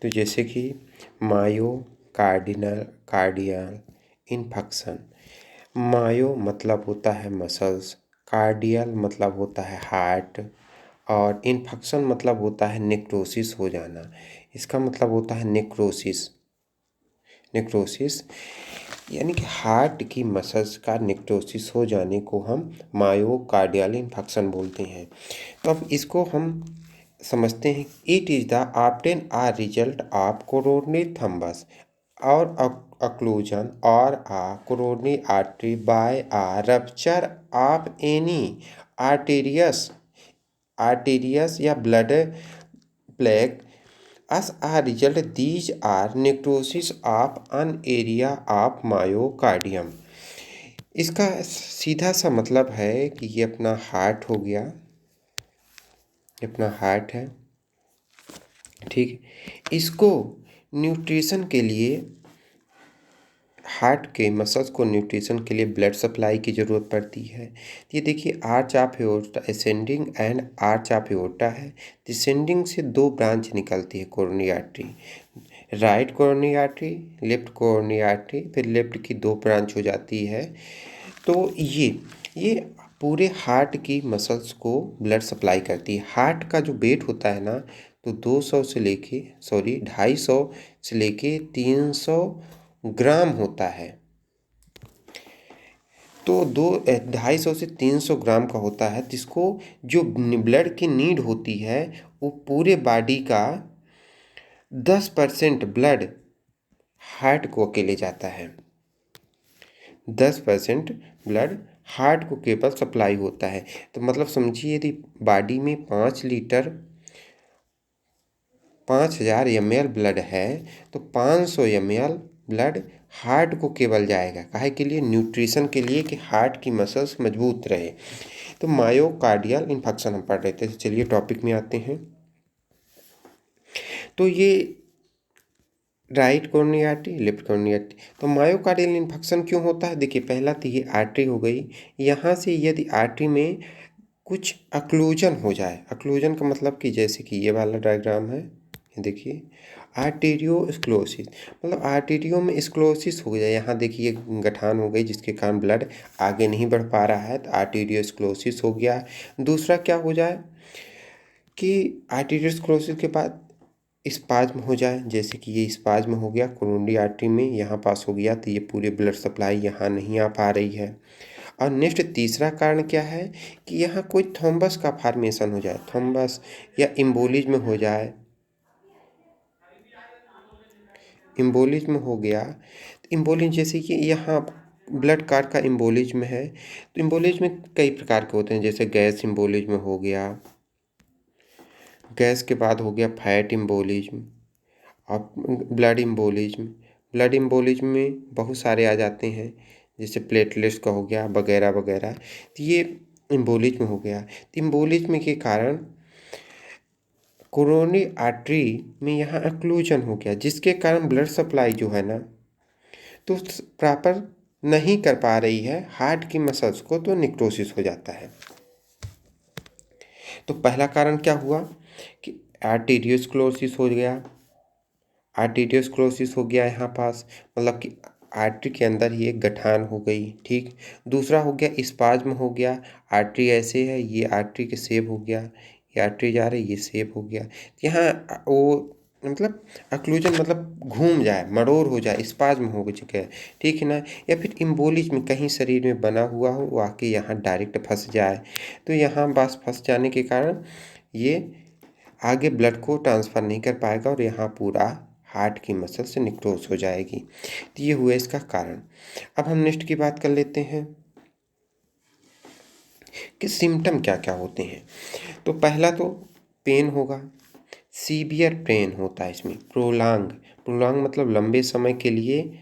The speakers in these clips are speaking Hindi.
तो जैसे कि मायोकार्डियल इन्फेक्शन। मायो मतलब होता है मसल्स, कार्डियल मतलब होता है हार्ट, और इन्फेक्शन मतलब होता है नेक्रोसिस हो जाना। इसका मतलब होता है नेक्रोसिस। नेक्रोसिस यानी कि हार्ट की मसल्स का नेक्रोसिस हो जाने को हम मायोकार्डियल इन्फेक्शन बोलते हैं। तो अब इसको हम समझते हैं। It is the obtain a result of coronary thrombus और occlusion or a coronary artery by a rupture of any arterious या blood plaque. As a result, these are necrosis of an area of myocardium. इसका सीधा सा मतलब है कि ये अपना हार्ट हो गया, ये अपना हार्ट है, ठीक। इसको न्यूट्रिशन के लिए, हार्ट के मसल्स को न्यूट्रिशन के लिए ब्लड सप्लाई की ज़रूरत पड़ती है। ये देखिए arch of aorta ascending and arch of aorta है। डिसेंडिंग से दो ब्रांच निकलती है coronary artery, right coronary artery, left coronary artery, फिर लेफ्ट की दो ब्रांच हो जाती है। तो ये पूरे हार्ट की मसल्स को ब्लड सप्लाई करती है। हार्ट का जो वेट होता है ना, तो 250 से लेके 300 ग्राम होता है। तो 250 से 300 ग्राम का होता है। जिसको जो ब्लड की नीड होती है वो पूरे बॉडी का 10% ब्लड हार्ट को अकेले जाता है। 10% ब्लड हार्ट को केवल सप्लाई होता है। तो मतलब समझिए यदि बॉडी में 5000 ml ब्लड है तो 500 ml ब्लड हार्ट को केवल जाएगा, काहे के लिए? न्यूट्रिशन के लिए, कि हार्ट की मसल्स मजबूत रहे। तो मायोकार्डियल इन्फेक्शन हम पढ़ रहे थे। चलिए टॉपिक में आते हैं। तो ये right coronary artery, left coronary artery. तो मायोकार्डियल इन्फेक्शन क्यों होता है? देखिए पहला तो ये आर्टरी हो गई। यहाँ से यदि आर्टरी में कुछ अक्लूजन हो जाए, अक्लूजन का मतलब कि जैसे कि ये वाला डायग्राम है, ये देखिए आर्टेरियोस्क्लेरोसिस, मतलब आर्टेरियो में स्क्लेरोसिस हो जाए। यहाँ देखिए गठान हो गई जिसके कारण ब्लड आगे नहीं बढ़ पा रहा है, तो आर्टेरियोस्क्लेरोसिस हो गया। दूसरा क्या हो जाए कि आर्टेरियोस्क्लेरोसिस के बाद स्पाज्म हो जाए, जैसे कि ये स्पाज्म हो गया कोरोनरी आर्टरी में, यहाँ पास हो गया, तो ये पूरे ब्लड सप्लाई यहाँ नहीं आ पा रही है। और नेक्स्ट तीसरा कारण क्या है कि यहाँ कोई थ्रोम्बस का फॉर्मेशन हो जाए, थ्रोम्बस या इम्बोलिज्म हो जाए। इम्बोलिज्म हो गया, तो इम्बोलिज्म जैसे कि यहाँ ब्लड कार्ड का इम्बोलिज्म है, तो इम्बोलिज्म कई प्रकार के होते हैं, जैसे गैस इम्बोलिज्म हो गया, गैस के बाद हो गया फैट इम्बोलिज्म और ब्लड इम्बोलिज्म। ब्लड इम्बोलिज्म में बहुत सारे आ जाते हैं, जैसे प्लेटलेट्स का हो गया वगैरह वगैरह। तो ये इम्बोलिज्म हो गया। तो इम्बोलिज्म के कारण कोरोनरी आर्टरी में यहाँ अक्लूजन हो गया, जिसके कारण ब्लड सप्लाई जो है ना तो प्रॉपर नहीं कर पा रही है हार्ट की मसल्स को, तो नेक्रोसिस हो जाता है। तो पहला कारण क्या हुआ कि आर्टेरियोस्क्लेरोसिस हो गया, आर्टेरियोस्क्लेरोसिस हो गया यहाँ पास, मतलब कि आर्टरी के अंदर ही एक गठान हो गई, ठीक। दूसरा हो गया स्पाज्म हो गया, आर्टरी ऐसे है, ये आर्टरी के सेब हो गया, ये आर्टरी जा रही, ये सेब हो गया। यहाँ वो मतलब अक्लूजन मतलब घूम जाए, मरोड़ हो जाए, स्पाज्म हो चुका है, ठीक है ना। या फिर इम्बोलिज्म कहीं शरीर में बना हुआ हो, वो आके यहाँ डायरेक्ट फंस जाए, तो यहाँ बस फंस जाने के कारण ये आगे ब्लड को ट्रांसफ़र नहीं कर पाएगा और यहाँ पूरा हार्ट की मसल से निक्रोज हो जाएगी। तो ये हुआ इसका कारण। अब हम नेक्स्ट की बात कर लेते हैं कि सिम्टम क्या क्या होते हैं। तो पहला तो पेन होगा, सीवियर पेन होता है इसमें, प्रोलॉन्ग मतलब लंबे समय के लिए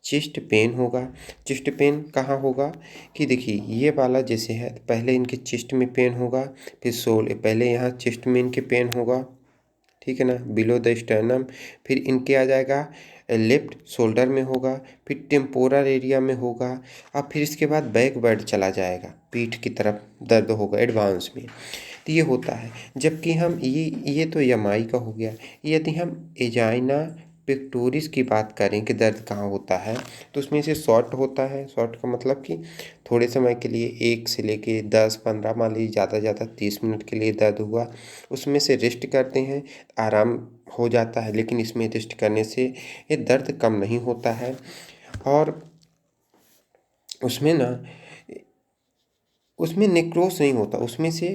चेस्ट पेन होगा। चेस्ट पेन कहाँ होगा कि देखिए ये वाला जैसे है, पहले इनके चेस्ट में पेन होगा, फिर पहले यहाँ चेस्ट में इनके पेन होगा, ठीक है ना, बिलो द स्टर्नम। फिर इनके आ जाएगा लेफ्ट शोल्डर में होगा, फिर टेम्पोरल एरिया में होगा, और फिर इसके बाद बैकवर्ड चला जाएगा, पीठ की तरफ दर्द होगा एडवांस में। तो ये होता है। जबकि हम ये तो एमआई का हो गया। यदि हम एजाइना पेक्टोरिस की बात करें कि दर्द कहाँ होता है, तो उसमें से शॉर्ट होता है। शॉर्ट का मतलब कि थोड़े समय के लिए 1 से लेके 10-15, मान लीजिए ज़्यादा से ज़्यादा 30 मिनट के लिए दर्द हुआ, उसमें से रेस्ट करते हैं, आराम हो जाता है। लेकिन इसमें रेस्ट करने से ये दर्द कम नहीं होता है। और उसमें ना उसमें नेक्रोस नहीं होता, उसमें से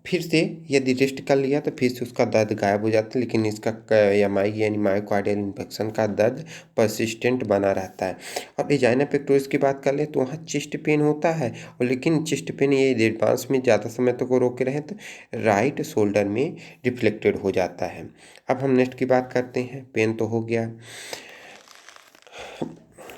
फिर से यदि रेस्ट कर लिया तो फिर से उसका दर्द गायब हो जाता है। लेकिन इसका एमआई यानी मायोकार्डियल इन्फेक्शन का दर्द परसिस्टेंट बना रहता है। और एजाइना पेक्टोरिस की बात कर ले तो वहाँ चेस्ट पेन होता है, और लेकिन चेस्ट पेन ये एडवांस में ज़्यादा समय तक वो रोके रहे तो राइट शोल्डर में रिफ्लेक्टेड हो जाता है। अब हम नेक्स्ट की बात करते हैं। पेन तो हो गया।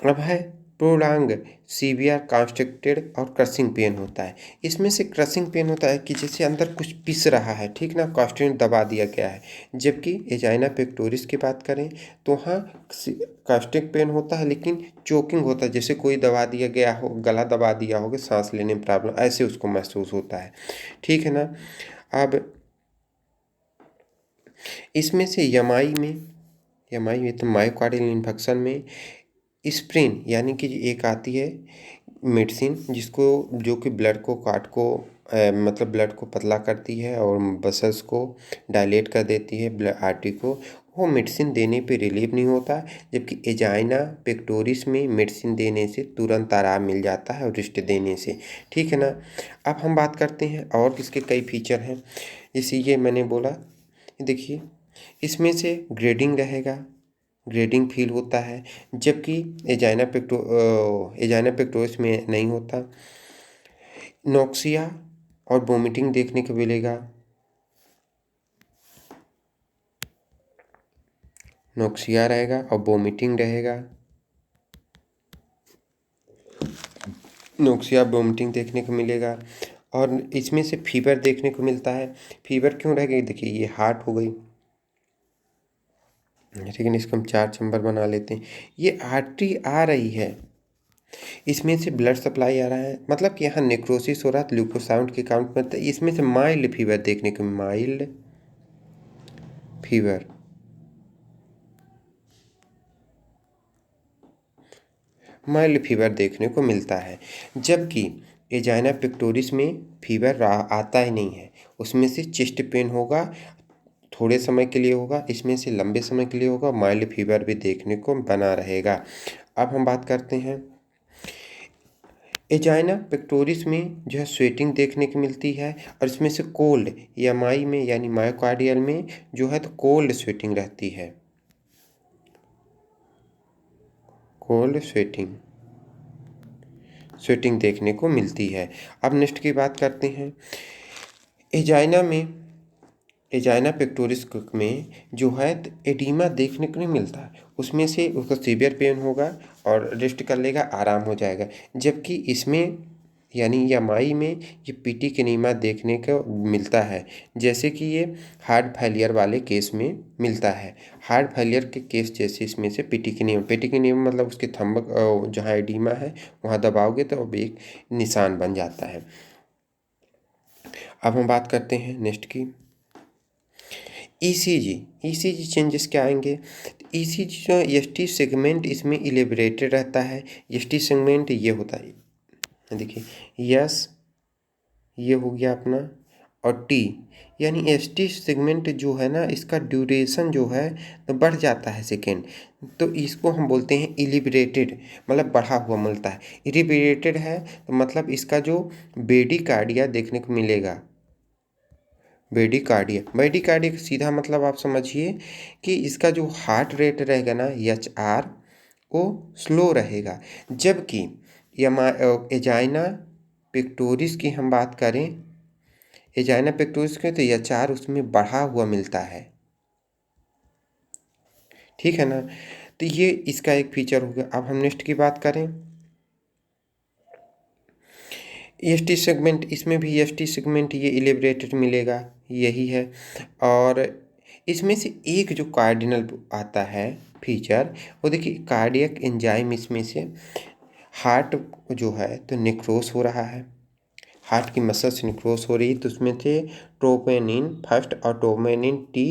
अब है प्रोलॉन्ग सीवियर कॉन्स्ट्रिक्टेड और क्रशिंग पेन होता है। इसमें से क्रशिंग पेन होता है कि जैसे अंदर कुछ पिस रहा है, ठीक ना, कॉन्स्टेंट दबा दिया गया है। जबकि एजाइना पेक्टोरिस की बात करें तो वहाँ कॉन्स्टिक पेन होता है, लेकिन चोकिंग होता है, जैसे कोई दबा दिया गया हो, गला दबा दिया होगा, सांस लेने में प्रॉब्लम, ऐसे उसको महसूस होता है। ठीक है ना। अब इसमें से एमआई में तो मायोकार्डियल इन्फेक्शन में स्प्रिन यानी कि एक आती है मेडिसिन, जिसको जो कि ब्लड को काट को मतलब ब्लड को पतला करती है और मसल्स को डायलेट कर देती है, ब्लड आर्टरी को। वो मेडिसिन देने पे रिलीफ नहीं होता। जबकि एजाइना पेक्टोरिस में मेडिसिन देने से तुरंत आराम मिल जाता है, और रेस्ट देने से। ठीक है ना। अब हम बात करते हैं और किसके कई फीचर हैं। जैसे ये मैंने बोला, देखिए इसमें से ग्रेडिंग रहेगा, ग्रेडिंग फील होता है। जबकि एजाइना पेक्टोरिस में नहीं होता। नोक्सिया और वोमिटिंग देखने को मिलेगा। नोक्सिया रहेगा और वोमिटिंग रहेगा। नोक्सिया वोमिटिंग देखने को मिलेगा। और इसमें से फीवर देखने को मिलता है। फीवर क्यों रहेगा, देखिए ये हार्ट हो गई, लेकिन इसको हम 4 चैम्बर बना लेते हैं। ये आर्टरी आ रही है, इसमें से ब्लड सप्लाई आ रहा है, मतलब कि यहाँ नेक्रोसिस हो रहा है, ल्यूकोसाउंड के काउंट में। इसमें से माइल्ड फीवर देखने को, माइल्ड फीवर, माइल्ड फीवर देखने को मिलता है। जबकि एजाइना पेक्टोरिस में फीवर आता ही नहीं है। उसमें से चेस्ट पेन होगा, थोड़े समय के लिए होगा, इसमें से लंबे समय के लिए होगा, माइल्ड फीवर भी देखने को बना रहेगा। अब हम बात करते हैं एजाइना पेक्टोरिस में जो है स्वेटिंग देखने को मिलती है। और इसमें से कोल्ड एमआई में यानी मायोकार्डियल में जो है तो कोल्ड स्वेटिंग रहती है, कोल्ड स्वेटिंग देखने को मिलती है। अब नेक्स्ट की बात करते हैं। एजाइना में एजाइना पेक्टोरिस में जो है तो एडीमा देखने को नहीं मिलता है। उसमें से उसका सीवियर पेन होगा और रेस्ट कर लेगा, आराम हो जाएगा। जबकि इसमें यानी एमआई में ये पीटी एनीमिया देखने को मिलता है। जैसे कि ये हार्ट फेलियर वाले केस में मिलता है। हार्ट फेलियर के केस जैसे इसमें से पीटी एनीमिया मतलब उसके थंबक जहाँ एडीमा है वहाँ दबाओगे तो अब एक निशान बन जाता है। अब हम बात करते हैं नेक्स्ट की ईसीजी चेंजेस क्या आएंगे। ईसीजी जो एसटी सेगमेंट इसमें इलेबरेटेड रहता है। एसटी सेगमेंट ये होता है, देखिए यस ये हो गया अपना, और टी यानी एसटी सेगमेंट जो है ना, इसका ड्यूरेशन जो है तो बढ़ जाता है सेकेंड। तो इसको हम बोलते हैं इलिबरेटेड, मतलब बढ़ा हुआ मिलता है। इलिबरेटेड है तो मतलब इसका जो बेडिकार्डिया देखने को मिलेगा, बेडिकार्डिया का सीधा मतलब आप समझिए कि इसका जो हार्ट रेट रहेगा ना HR वो स्लो रहेगा। जबकि एजाइना पेक्टोरिस की हम बात करें, एजाइना पेक्टोरिस के तो HR उसमें बढ़ा हुआ मिलता है। ठीक है ना। तो ये इसका एक फीचर हो गया। अब हम नेक्स्ट की बात करें एसटी सेगमेंट, इसमें भी एसटी सेगमेंट ये इलिबरेटेड मिलेगा, यही है। और इसमें से एक जो कार्डिनल आता है फीचर, वो देखिए कार्डियक एंजाइम, इसमें से हार्ट जो है तो नेक्रोस हो रहा है, हार्ट की मसल्स निक्रोस हो रही है, तो उसमें से ट्रोपोनिन फर्स्ट और ट्रोपोनिन टी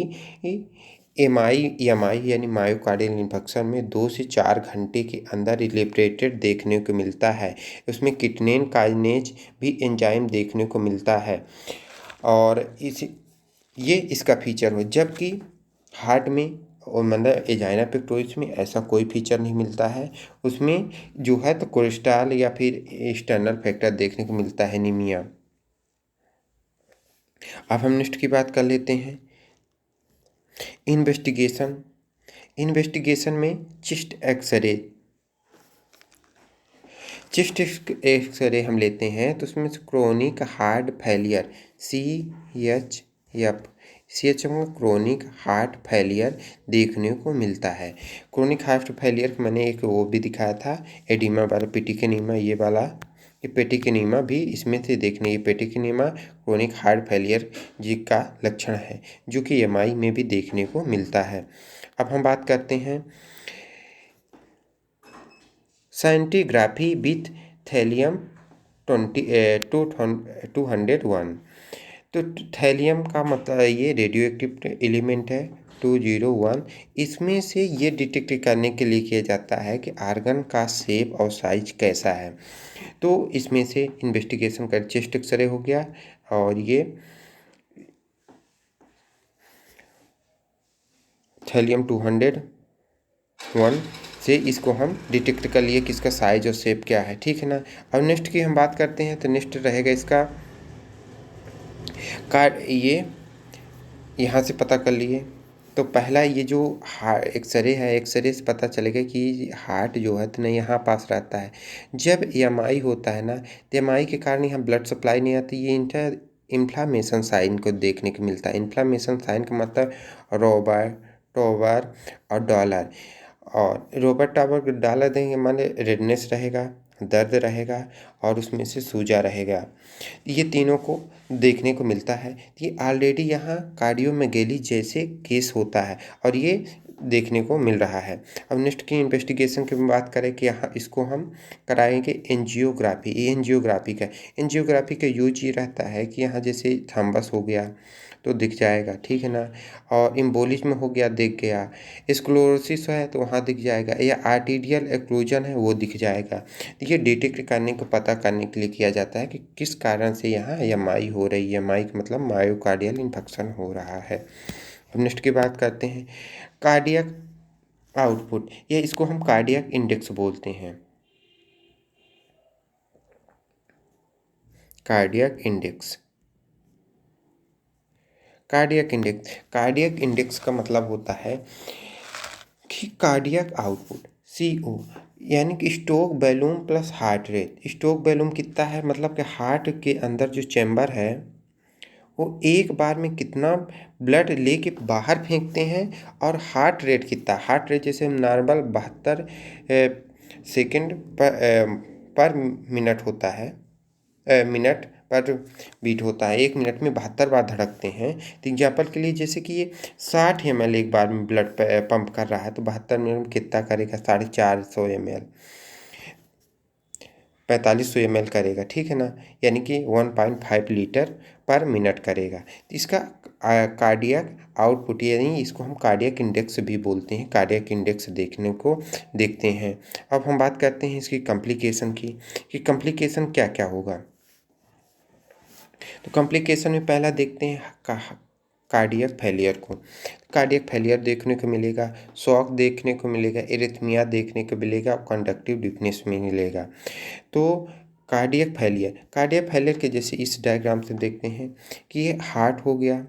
एमआई यानी मायोकार्डियल इन्फेक्शन में 2 से 4 घंटे के अंदर इलिब्रेटेड देखने को मिलता है। उसमें किटनेन काइनेज भी एंजाइम देखने को मिलता है और ये इसका फीचर हो, जबकि हार्ट में और मतलब एंजाइना पेक्टोरिस में ऐसा कोई फीचर नहीं मिलता है। उसमें जो है तो कोलेस्ट्रॉल या फिर एक्सटर्नल फैक्टर देखने को मिलता है, एनीमिया। अब हम नेक्स्ट की बात कर लेते हैं इन्वेस्टिगेशन में चेस्ट एक्सरे हम लेते हैं, तो उसमें से क्रोनिक हार्ट फेलियर CHF में क्रोनिक हार्ट फेलियर देखने को मिलता है। क्रोनिक हार्ट फेलियर मैंने एक वो भी दिखाया था, एडिमा वाला पेटिकेनीमा, ये पेटिकेनीमा भी इसमें से देखने, ये पेटिकेनीमा क्रोनिक हार्ट फेलियर जी का लक्षण है, जो कि एमआई में भी देखने को मिलता है। अब हम बात करते हैं सेंटीग्राफी विथ थैलियम 201। तो थैलियम का मतलब ये रेडियो एक्टिव एलिमेंट है 201। इसमें से ये डिटेक्ट करने के लिए किया जाता है कि आर्गन का शेप और साइज कैसा है। तो इसमें से इन्वेस्टिगेशन कर चेस्ट एक्सरे हो गया, और ये थैलियम 201 से इसको हम डिटेक्ट कर लिए कि इसका साइज और शेप क्या है, ठीक है ना। अब नेक्स्ट की हम बात करते हैं, तो नेक्स्ट रहेगा इसका कार्ड, ये यहाँ से पता कर लिए। तो पहला ये जो एक्सरे है, एक्सरे से पता चलेगा कि हार्ट जो है तो ना यहाँ पास रहता है। जब एमआई होता है ना, तो एमआई के कारण यहाँ ब्लड सप्लाई नहीं आती, ये इन्फ्लामेशन साइन को देखने को मिलता है। इन्फ्लामेशन साइन का मतलब रोबर टोबर और डॉलर, और रोबर टावर डॉलर देंगे माने रेडनेस रहेगा, दर्द रहेगा और उसमें से सूजा रहेगा, ये तीनों को देखने को मिलता है। ये ऑलरेडी यहाँ कार्डियोमेगेली जैसे केस होता है और ये देखने को मिल रहा है। अब नेक्स्ट की इन्वेस्टिगेशन की बात करें कि यहाँ इसको हम कराएंगे एंजियोग्राफी। ये एंजियोग्राफी का यूज ये रहता है कि यहाँ जैसे थम्बस हो गया तो दिख जाएगा, ठीक है ना, और इम्बोलिज्म हो गया दिख गया, स्क्लेरोसिस है तो वहाँ दिख जाएगा, या आर्टीरियल एक्लूजन है वो दिख जाएगा। ये डिटेक्ट करने को पता करने के लिए किया जाता है कि किस कारण से यहाँ एमआई हो रही है। एमआई का मतलब मायोकार्डियल इन्फेक्शन हो रहा है। अब नेक्स्ट की बात करते हैं कार्डियक आउटपुट, या इसको हम कार्डियक इंडेक्स बोलते हैं। कार्डियक इंडेक्स का मतलब होता है कि कार्डियक आउटपुट CO, यानी कि stroke volume plus heart rate. Stroke volume कितना है, मतलब कि हार्ट के अंदर जो चैम्बर है वो एक बार में कितना ब्लड लेके बाहर फेंकते हैं, और हार्ट रेट कितना, हार्ट रेट जैसे नॉर्मल 72 सेकेंड पर मिनट होता है, मिनट पर बीट होता है, 1 मिनट में 72 बार धड़कते हैं। तो एग्जाम्पल के लिए जैसे कि ये 60 ml एक बार में ब्लड पंप कर रहा है, तो 72 मिनट में कितना करेगा, 450 ml, 4500 ml करेगा, ठीक है ना, यानी कि 1.5 लीटर पर मिनट करेगा। तो इसका कार्डियक आउटपुट, यानी इसको हम कार्डियक इंडेक्स भी बोलते हैं, कार्डियक इंडेक्स देखते हैं। अब हम बात करते हैं इसकी कॉम्प्लिकेशन की, कि कॉम्प्लिकेशन क्या क्या होगा। तो कॉम्प्लिकेशन में पहला देखते हैं कार्डियक फेलियर को। कार्डियक फेलियर देखने को मिलेगा, शॉक देखने को मिलेगा, एरिथमिया देखने को मिलेगा, कंडक्टिव डिफनेस में मिलेगा। तो कार्डियक फेलियर के जैसे इस डायग्राम से देखते हैं कि ये हार्ट हो गया,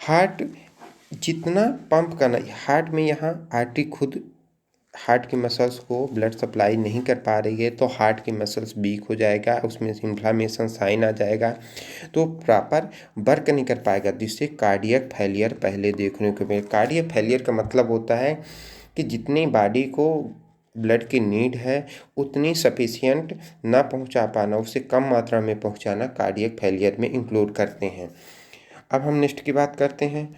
हार्ट जितना पंप करना, हार्ट में यहाँ आर्टरी खुद हार्ट की मसल्स को ब्लड सप्लाई नहीं कर पा रही है, तो हार्ट की मसल्स वीक हो जाएगा, उसमें से इन्फ्लामेशन साइन आ जाएगा, तो प्रॉपर वर्क नहीं कर पाएगा, जिससे कार्डियक फेलियर पहले देखने को मिले। कार्डियक फेलियर का मतलब होता है कि जितनी बॉडी को ब्लड की नीड है उतनी सफिशियंट ना पहुंचा पाना, उससे कम मात्रा में पहुंचाना कार्डियक फेलियर में इंक्लूड करते हैं। अब हम नेक्स्ट की बात करते हैं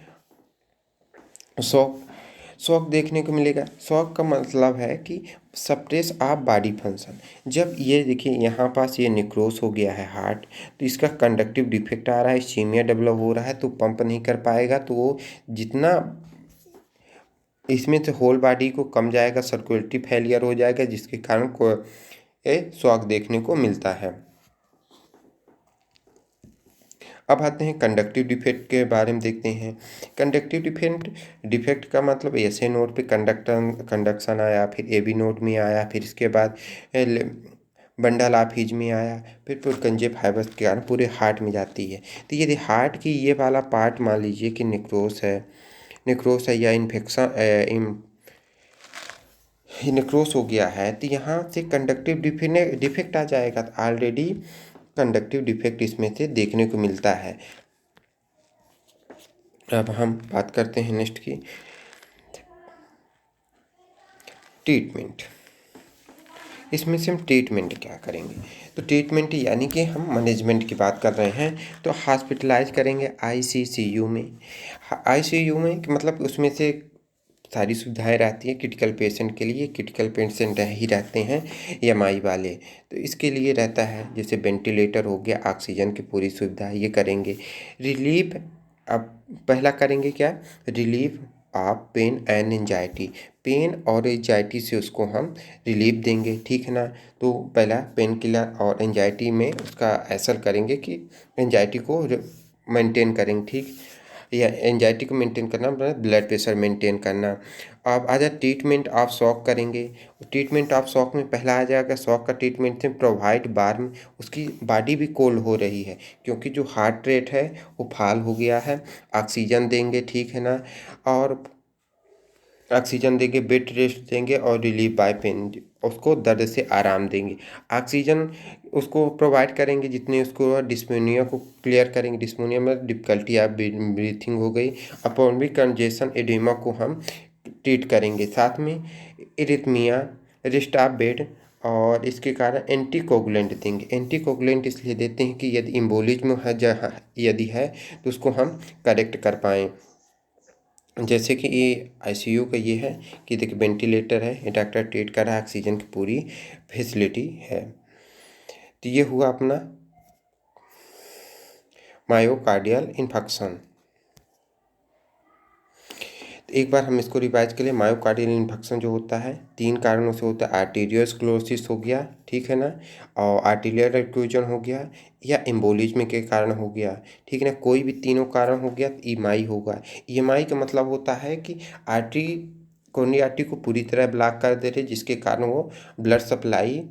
शॉक देखने को मिलेगा। शॉक का मतलब है कि सप्रेस ऑफ बॉडी फंक्शन। जब ये देखिए यहाँ पास ये निक्रोस हो गया है हार्ट, तो इसका कंडक्टिव डिफेक्ट आ रहा है, इस्कीमिया डेवलप हो रहा है, तो पंप नहीं कर पाएगा, तो वो जितना इसमें से होल बॉडी को कम जाएगा, सर्कुलेटरी फेलियर हो जाएगा, जिसके कारण को शॉक देखने को मिलता है। अब आते हैं कंडक्टिव डिफेक्ट के बारे में देखते हैं। कंडक्टिव डिफेक्ट का मतलब ऐसे नोड पे कंडक्शन आया, फिर AB नोड में आया, फिर इसके बाद बंडल ऑफ हिज में आया, फिर पुरकंजे फाइबर्स के कारण पूरे हार्ट में जाती है। तो यदि हार्ट की ये वाला पार्ट मान लीजिए कि निक्रोस है या निक्रोस हो गया है, तो यहाँ से कंडक्टिव डिफेक्ट आ जाएगा। तो ऑलरेडी कंडक्टिव डिफेक्ट इसमें से देखने को मिलता है। अब हम बात करते हैं नेक्स्ट की ट्रीटमेंट। इसमें से हम ट्रीटमेंट क्या करेंगे, तो ट्रीटमेंट यानी कि हम मैनेजमेंट की बात कर रहे हैं, तो हॉस्पिटलाइज करेंगे ICCU में। ICU में मतलब उसमें से सारी सुविधाएं रहती हैं क्रिटिकल पेशेंट के लिए। क्रिटिकल पेशेंट ही रहते हैं EMI वाले, तो इसके लिए रहता है जैसे वेंटिलेटर हो गया, ऑक्सीजन की पूरी सुविधा ये करेंगे। रिलीफ, अब पहला करेंगे क्या, relief of pain and anxiety. Pain और एंजाइटी से उसको हम रिलीफ देंगे, ठीक है ना। तो पहला पेन किलर और एंजाइटी में उसका असर करेंगे कि एंजाइटी को मेंटेन करेंगे, ठीक, या एंजाइटी को मेंटेन करना मतलब ब्लड प्रेशर मेंटेन करना। अब आ जाए ट्रीटमेंट ऑफ शॉक करेंगे। ट्रीटमेंट ऑफ शॉक में पहला आ जाएगा शॉक का ट्रीटमेंट से प्रोवाइड वार्म, उसकी बॉडी भी कोल्ड हो रही है क्योंकि जो हार्ट रेट है वो फॉल हो गया है। ऑक्सीजन देंगे, ठीक है ना, और ऑक्सीजन देंगे, बेड रेस्ट देंगे और रिलीफ बाय पेन, उसको दर्द से आराम देंगे। ऑक्सीजन उसको प्रोवाइड करेंगे जितने उसको डिस्पनिया को क्लियर करेंगे। डिस्पनिया में डिफिकल्टी ऑफ ब्रीथिंग हो गई। अपॉनमिक कंजेशन एडिमा को हम ट्रीट करेंगे। साथ में इरिथमिया, रेस्ट ऑफ बेड, और इसके कारण एंटीकोगुलेंट देंगे। एंटीकोगुलेंट इसलिए देते हैं कि यदि एम्बोलिज्म है जहाँ यदि है तो उसको हम करेक्ट कर पाएँ। जैसे कि ये ICU का ये है कि देखिए वेंटिलेटर है, ये डॉक्टर ट्रीट कर रहा है, ऑक्सीजन की पूरी फैसिलिटी है। तो ये हुआ अपना मायोकार्डियल इन्फेक्शन। तो एक बार हम इसको रिवाइज के लिए, मायोकार्डियल इन्फेक्शन जो होता है 3 कारणों से होता है। आर्टेरियोस्क्लेरोसिस हो गया, ठीक है ना, और आर्टेरियल एक्लूजन हो गया, या एम्बोलिज्म के कारण हो गया, ठीक है ना। कोई भी तीनों कारण हो गया तो EMI होगा। EMI का मतलब होता है कि आर्टरी कोरोनरी आर्टरी को पूरी तरह ब्लॉक कर दे रहे, जिसके कारण वो ब्लड सप्लाई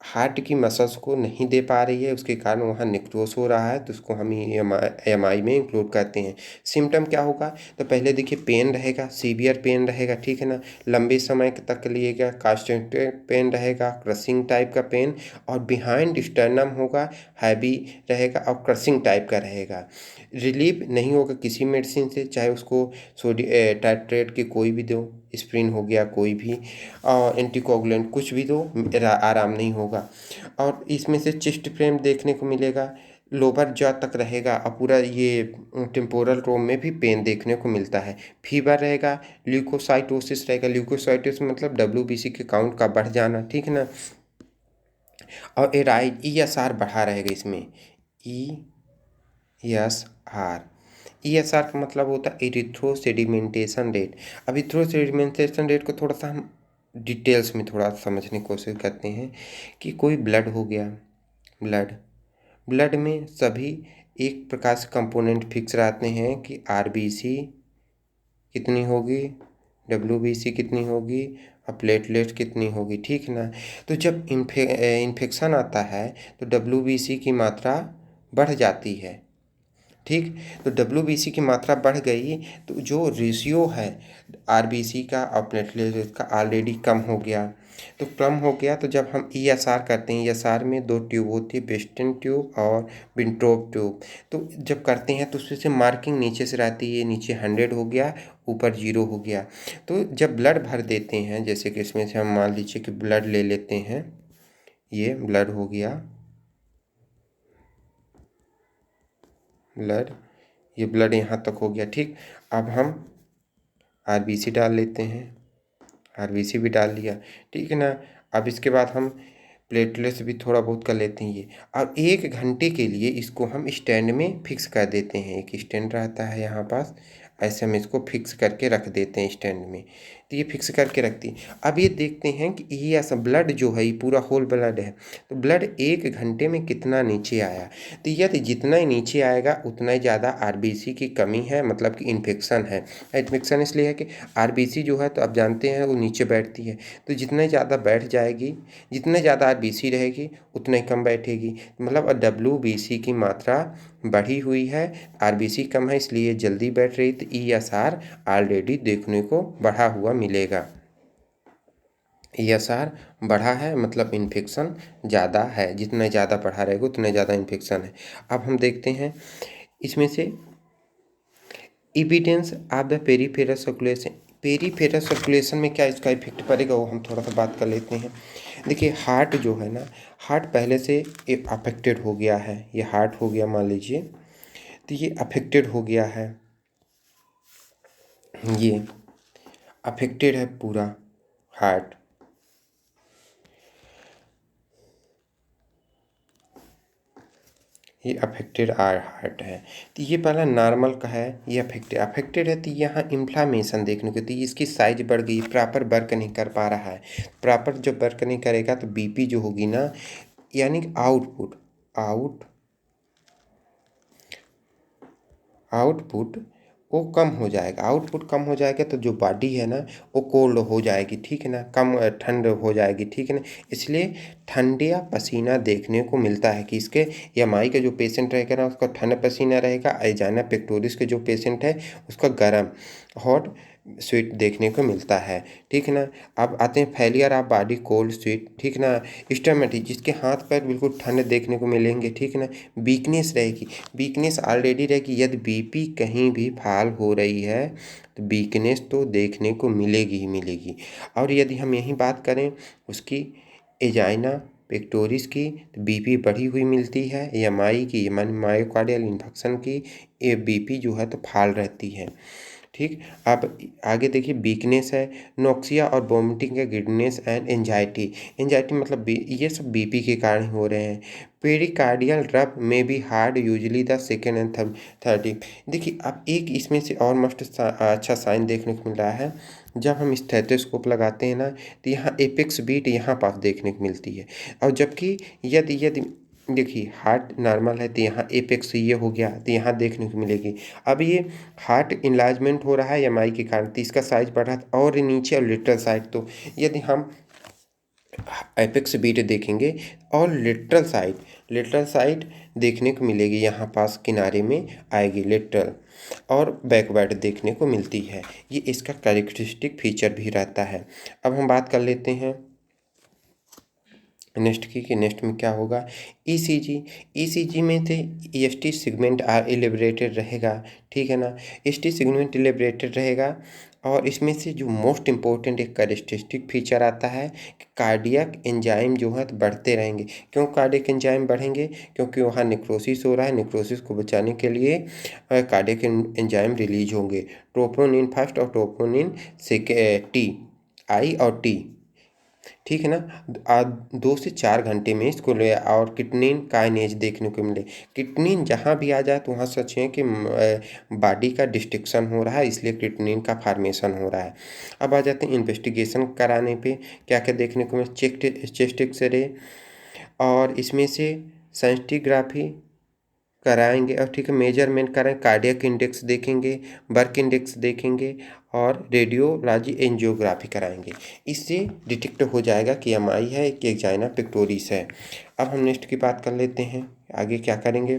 हार्ट की मसल्स को नहीं दे पा रही है, उसके कारण वहाँ निक्रोस हो रहा है, तो उसको हम EMI में इंक्लूड करते हैं। सिम्टम क्या होगा, तो पहले देखिए पेन रहेगा, सीवियर पेन रहेगा, ठीक है ना, लंबे समय तक लिएगा, कांस्टेंट पेन रहेगा, क्रशिंग टाइप का पेन, और बिहाइंड स्टर्नम होगा, हैवी रहेगा और क्रशिंग टाइप का रहेगा। रिलीफ नहीं होगा किसी मेडिसिन से, चाहे उसको टाइट्रेट के कोई भी दो, एस्पिरिन हो गया कोई भी, और एंटीकोगुलेंट कुछ भी दो, आराम नहीं होगा। और इसमें से चेस्ट पेन देखने को मिलेगा, लोअर जॉ तक रहेगा, और पूरा ये टेम्पोरल रोम में भी पेन देखने को मिलता है। फीवर रहेगा, ल्यूकोसाइटोसिस रहेगा। ल्यूकोसाइटोसिस मतलब WBC के काउंट का बढ़ जाना, ठीक है ना। और एराइड ESR बढ़ा रहेगा इसमें, ESR। ESR का मतलब होता है इरिथ्रो सेडिमेंटेशन रेट। अब इरिथ्रो सेडिमेंटेशन रेट को थोड़ा सा हम डिटेल्स में थोड़ा समझने की कोशिश करते हैं कि कोई ब्लड हो गया, ब्लड में सभी एक प्रकार से कंपोनेंट फिक्स रहते हैं कि RBC कितनी होगी, WBC कितनी होगी, और प्लेटलेट कितनी होगी, ठीक है ना। तो जब इन्फेक्शन आता है तो WBC की मात्रा बढ़ जाती है, ठीक। तो WBC की मात्रा बढ़ गई तो जो रेशियो है RBC का और प्लेटलेट का ऑलरेडी कम हो गया। तो कम हो गया तो जब हम ESR करते हैं, ESR में 2 ट्यूब होती है, वेस्टर्न ट्यूब और विंट्रोप ट्यूब। तो जब करते हैं तो उसमें से मार्किंग नीचे से रहती है, नीचे 100 हो गया, ऊपर 0 हो गया। तो जब ब्लड भर देते हैं, जैसे कि इसमें से हम मान लीजिए कि ब्लड ले लेते हैं, ये ब्लड हो गया, ब्लड, ये ब्लड यहाँ तक हो गया, ठीक। अब हम आरबीसी डाल लेते हैं, आरबीसी भी डाल लिया, ठीक है ना। अब इसके बाद हम प्लेटलेट्स भी थोड़ा बहुत कर लेते हैं ये। अब 1 घंटे के लिए इसको हम स्टैंड में फिक्स कर देते हैं। एक स्टैंड रहता है यहाँ पास, ऐसे हम इसको फिक्स करके रख देते हैं स्टैंड में। तो ये फिक्स करके रखती है। अब ये देखते हैं कि ये ऐसा ब्लड जो है ये पूरा होल ब्लड है, तो ब्लड 1 घंटे में कितना नीचे आया। तो यदि जितना ही नीचे आएगा उतना ही ज़्यादा आरबीसी की कमी है, मतलब कि इन्फेक्शन है। इन्फेक्शन इसलिए है कि आरबीसी जो है तो आप जानते हैं वो नीचे बैठती है, तो जितना ही ज़्यादा बैठ जाएगी, जितने ज़्यादा आरबीसी रहेगी उतना ही कम बैठेगी। मतलब डब्ल्यूबीसी की मात्रा बढ़ी हुई है, आरबीसी कम है इसलिए जल्दी बैठ रही, तो ईएसआर ऑलरेडी देखने को बढ़ा हुआ मिलेगा। ईएसआर बढ़ा है मतलब इन्फेक्शन ज़्यादा है, जितना ज़्यादा बढ़ा रहेगा उतना ज़्यादा इन्फेक्शन है। अब हम देखते हैं इसमें से evidence of the peripheral circulation. Peripheral circulation में क्या इसका इफेक्ट पड़ेगा वो हम थोड़ा सा बात कर लेते हैं। देखिए हार्ट जो है ना, हार्ट पहले से अफेक्टेड हो गया है, ये हार्ट हो गया मान लीजिए, तो ये अफेक्टेड हो गया है, ये अफेक्टेड है पूरा हार्ट। ये अफेक्टेड हार्ट है, तो ये पहला नॉर्मल का है, ये अफेक्टेड है, तो यहाँ इन्फ्लामेशन देखने को, तो इसकी साइज बढ़ गई, प्रॉपर वर्क नहीं कर पा रहा है। प्रॉपर जब वर्क नहीं करेगा तो बीपी जो होगी ना, यानी आउटपुट वो कम हो जाएगा। आउटपुट कम हो जाएगा तो जो बॉडी है ना वो कोल्ड हो जाएगी, ठीक है ना, कम ठंड हो जाएगी, ठीक है ना। इसलिए ठंड या पसीना देखने को मिलता है कि इसके एमआई का जो पेशेंट रहेगा ना उसका ठंड पसीना रहेगा, एजाइना पेक्टोरिस के जो पेशेंट है उसका गर्म हॉट स्वेट देखने को मिलता है, ठीक है ना। अब आते हैं failure of body cold sweat, ठीक ना। स्टोमेटिक जिसके हाथ पैर बिल्कुल ठंड देखने को मिलेंगे, ठीक है ना। वीकनेस रहेगी, वीकनेस ऑलरेडी रहेगी, यदि बीपी कहीं भी फॉल हो रही है तो वीकनेस तो देखने को मिलेगी ही मिलेगी। और यदि हम यही बात करें उसकी एजाइना पेक्टोरिस की, तो बीपी बढ़ी हुई मिलती है, एमआई की मायोकार्डियल इन्फेक्शन की, ये बीपी जो है तो फॉल रहती है, ठीक। अब आगे देखिए वीकनेस है, नोक्सिया और वोमिटिंग या गिडनेस एंड एंजाइटी। एंजाइटी मतलब ये सब बीपी के कारण हो रहे हैं। पेरिकार्डियल रब में be heard usually the second and third. देखिए अब एक इसमें से और मस्ट अच्छा साइन देखने को मिल रहा है, जब हम स्टेथोस्कोप लगाते हैं ना तो यहाँ एपेक्स बीट यहाँ पास देखने को मिलती है। और जबकि यदि यदि देखिए हार्ट नॉर्मल है तो यहाँ एपेक्स ये हो गया तो यहाँ देखने को मिलेगी। अब ये हार्ट इन्लार्जमेंट हो रहा है एमआई के कारण, तो इसका साइज बढ़ा और नीचे और लिटरल साइड, तो यदि हम एपेक्स बीट देखेंगे और लिटरल साइड देखने को मिलेगी, यहाँ पास किनारे में आएगी लिटरल, और बैकवर्ड देखने को मिलती है। ये इसका कैरेक्टरिस्टिक फीचर भी रहता है। अब हम बात कर लेते हैं नेक्स्ट की कि नेक्स्ट में क्या होगा। ईसीजी में थे ईएसटी सेगमेंट इलिब्रेटेड रहेगा, ठीक है ना। ईएसटी सेगमेंट इलिब्रेटेड रहेगा और इसमें से जो मोस्ट इम्पोर्टेंट एक कैरेक्टरिस्टिक फीचर आता है कि कार्डियक एंजाइम जो है तो बढ़ते रहेंगे। क्यों कार्डियक एंजाइम बढ़ेंगे? क्योंकि वहाँ नेक्रोसिस हो रहा है, नेक्रोसिस को बचाने के लिए कार्डियक एंजाइम रिलीज होंगे, ट्रोपोनिन फर्स्ट और ट्रोपोनिन टी, आई और टी, ठीक है ना। 2 से 4 घंटे में इसको ले और किटनिन काइनेज देखने को मिले। किटनिन जहाँ भी आ जाए तो वहाँ सोचें कि बॉडी का डिस्ट्रक्शन हो रहा है, इसलिए किटनिन का फार्मेशन हो रहा है। अब आ जाते हैं इन्वेस्टिगेशन कराने पे क्या क्या देखने को मिले। चेस्ट एक्सरे और इसमें से सेंस्टिग्राफी कराएंगे और ठीक है मेजरमेंट कराएं, कार्डियक इंडेक्स देखेंगे, वर्क इंडेक्स देखेंगे और रेडियोलॉजी एंजियोग्राफी कराएंगे। इससे डिटेक्ट हो जाएगा कि एमआई है कि एंजाइना पेक्टोरिस है। अब हम नेक्स्ट की बात कर लेते हैं आगे क्या करेंगे।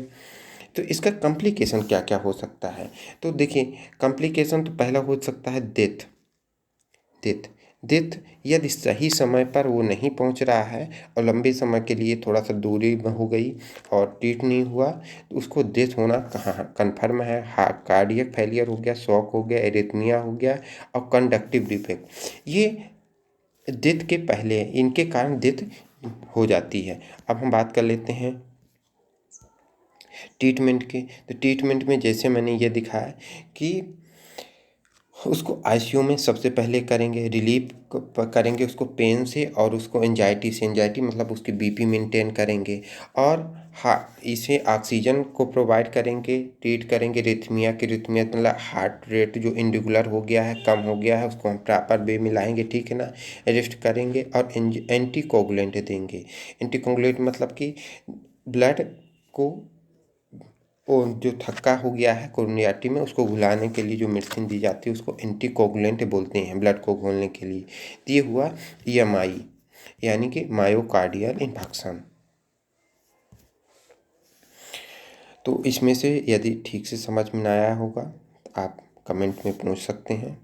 तो इसका कॉम्प्लिकेशन क्या क्या हो सकता है, तो देखिए कॉम्प्लिकेशन तो पहला हो सकता है डेथ। डेथ यदि सही समय पर वो नहीं पहुंच रहा है और लंबे समय के लिए थोड़ा सा दूरी में हो गई और ट्रीट नहीं हुआ तो उसको डेथ होना कहाँ कन्फर्म है। कार्डियक फेलियर हो गया, शॉक हो गया, एरिथमिया हो गया और कंडक्टिव डिफेक्ट, ये डेथ के पहले इनके कारण डेथ हो जाती है। अब हम बात कर लेते हैं ट्रीटमेंट की। तो ट्रीटमेंट में जैसे मैंने ये दिखाया कि उसको आईसीयू में सबसे पहले करेंगे, रिलीफ करेंगे उसको पेन से और उसको एंजाइटी से। एंजाइटी मतलब उसकी बीपी मेंटेन करेंगे और इसे ऑक्सीजन को प्रोवाइड करेंगे, ट्रीट करेंगे। रिथमिया मतलब हार्ट रेट जो इरेगुलर हो गया है, कम हो गया है, उसको हम प्रॉपर वे में लाएंगे, ठीक है ना। रेस्ट करेंगे और एंटीकोगुलेंट देंगे। एंटीकोगुलेंट मतलब कि ब्लड को वो जो थक्का हो गया है कोरोनरी आर्टरी में, उसको घुलाने के लिए जो मेडिसिन दी जाती है उसको एंटीकोगुलेंट बोलते हैं, ब्लड को घोलने के लिए। तो ये हुआ ईएमआई यानी कि मायोकार्डियल इन्फेक्शन। तो इसमें से यदि ठीक से समझ में ना आया होगा तो आप कमेंट में पूछ सकते हैं।